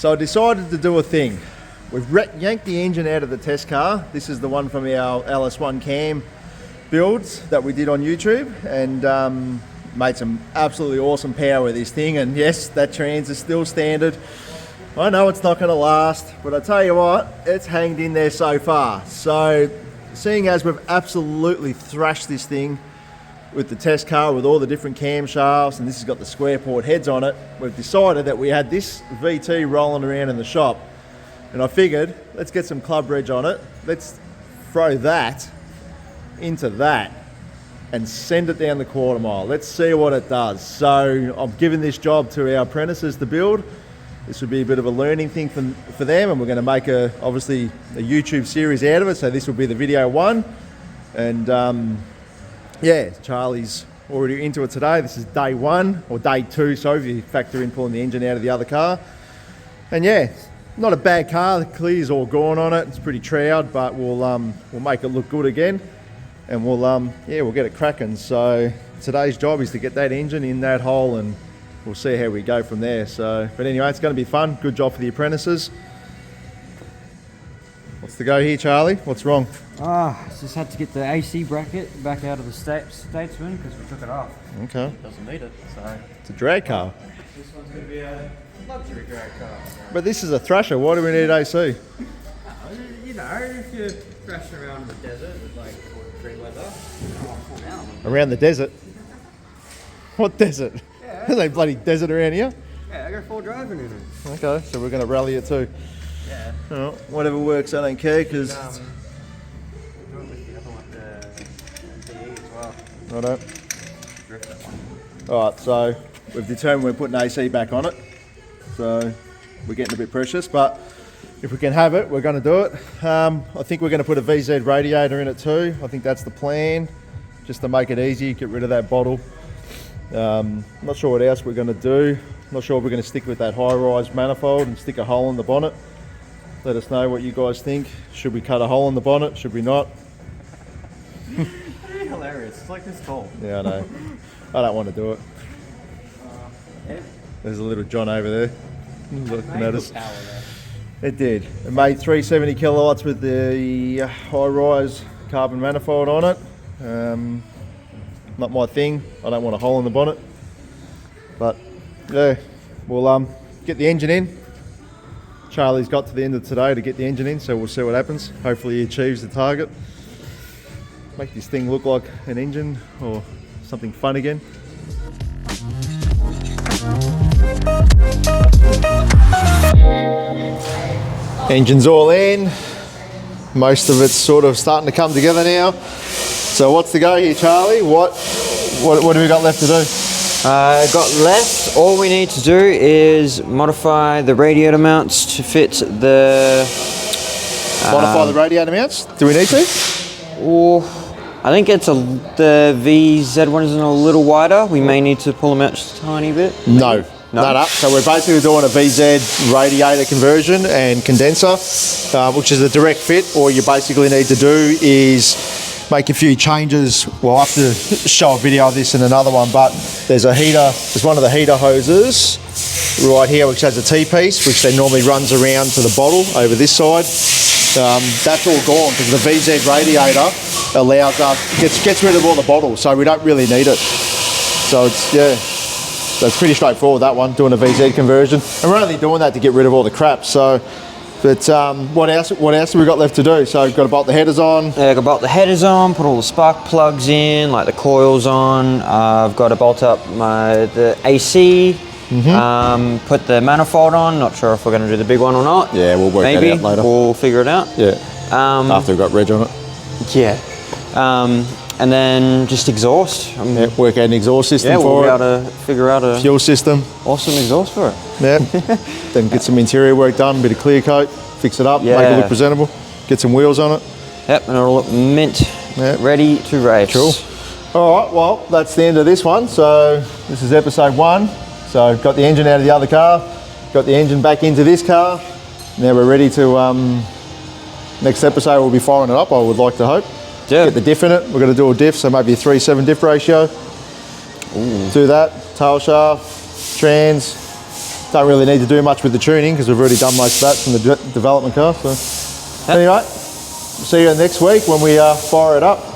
So I decided to do a thing. We've yanked the engine out of the test car. This is the one from our LS1 cam builds that we did on YouTube, and made some absolutely awesome power with this thing. And yes, that trans is still standard. I know it's not going to last, but I tell you what, it's hanged in there so far. So seeing as we've absolutely thrashed this thing with the test car with all the different camshafts, and this has got the square port heads on it, we've decided that we had this VT rolling around in the shop, and I figured, let's get some club reg on it, let's throw that into that and send it down the quarter mile. Let's see what it does. So I've given this job to our apprentices to build. This would be a bit of a learning thing for them, and we're going to make obviously a YouTube series out of it. So this will be the video one, and yeah, Charlie's already into it today. This is day one, or day two, so if you factor in pulling the engine out of the other car. And yeah, not a bad car. The clear's all gone on it. It's pretty trowed, but we'll make it look good again, and we'll get it cracking. So today's job is to get that engine in that hole, and we'll see how we go from there. So, but anyway, it's going to be fun. Good job for the apprentices. What's the go here, Charlie? What's wrong? Just had to get the AC bracket back out of the Statesman because we took it off. Okay. It doesn't need it, so. It's a drag car. This one's going to be a luxury drag car. So. But this is a Thrasher. Why do we need AC? You know, if you're thrashing around in the desert with like free weather, fall down. Around the desert? What desert? Yeah. There's no bloody desert around here. Yeah, I go full driving in it. Okay, so we're going to rally it too. Yeah. Oh, whatever works, I don't care, because... Do it with the other one, the DE as well. Righto. Drift that one. Alright, so we've determined we're putting AC back on it. So we're getting a bit precious, but if we can have it, we're going to do it. I think we're going to put a VZ radiator in it too. I think that's the plan, just to make it easy, get rid of that bottle. Not sure what else we're going to do. Not sure if we're going to stick with that high-rise manifold and stick a hole in the bonnet. Let us know what you guys think. Should we cut a hole in the bonnet? Should we not? You're hilarious. It's like this tall. Yeah, I know. I don't want to do it. Yeah. There's a little John over there looking at us. Power there. It did. It made 370 kilowatts with the high-rise carbon manifold on it. Not my thing. I don't want a hole in the bonnet. But yeah, we'll get the engine in. Charlie's got to the end of today to get the engine in, so we'll see what happens. Hopefully he achieves the target. Make this thing look like an engine or something fun again. Engine's all in. Most of it's sort of starting to come together now. So what's the go here, Charlie? What have we got left to do? Got left, all we need to do is modify the radiator mounts to fit the... Modify the radiator mounts? Do we need to? Or I think the VZ one is a little wider. We may need to pull them out just a tiny bit. No. So we're basically doing a VZ radiator conversion and condenser, which is a direct fit. All you basically need to do is make a few changes. We'll have to show a video of this in another one, but there's one of the heater hoses right here which has a T-piece, which then normally runs around to the bottle over this side. That's all gone because the VZ radiator allows us, gets rid of all the bottles, so we don't really need it. So it's pretty straightforward, that one, doing a VZ conversion. And we're only doing that to get rid of all the crap. So, but what else have we got left to do? So we've got to bolt the headers on. Yeah, I've got to bolt the headers on, put all the spark plugs in, like the coils on. I've got to bolt up the AC, put the manifold on. Not sure if we're going to do the big one or not. Yeah, we'll work that out later. We'll figure it out. Yeah, after we've got reg on it. Yeah. And then just exhaust. Work out an exhaust system for it. Yeah, we'll be able to figure out a fuel system. Awesome exhaust for it. Yeah. Then get some interior work done, a bit of clear coat, fix it up, make it look presentable, get some wheels on it. Yep, and it'll look mint, ready to race. Cool. All right, well, that's the end of this one. So this is episode 1. So got the engine out of the other car, got the engine back into this car. Now we're ready to, next episode we'll be firing it up, I would like to hope. Yeah. Get the diff in it. We're going to do a diff, so maybe a 3/7 diff ratio. Ooh. Do that, tail shaft, trans, don't really need to do much with the tuning because we've already done most of that from the development car. So anyway, see you next week when we fire it up.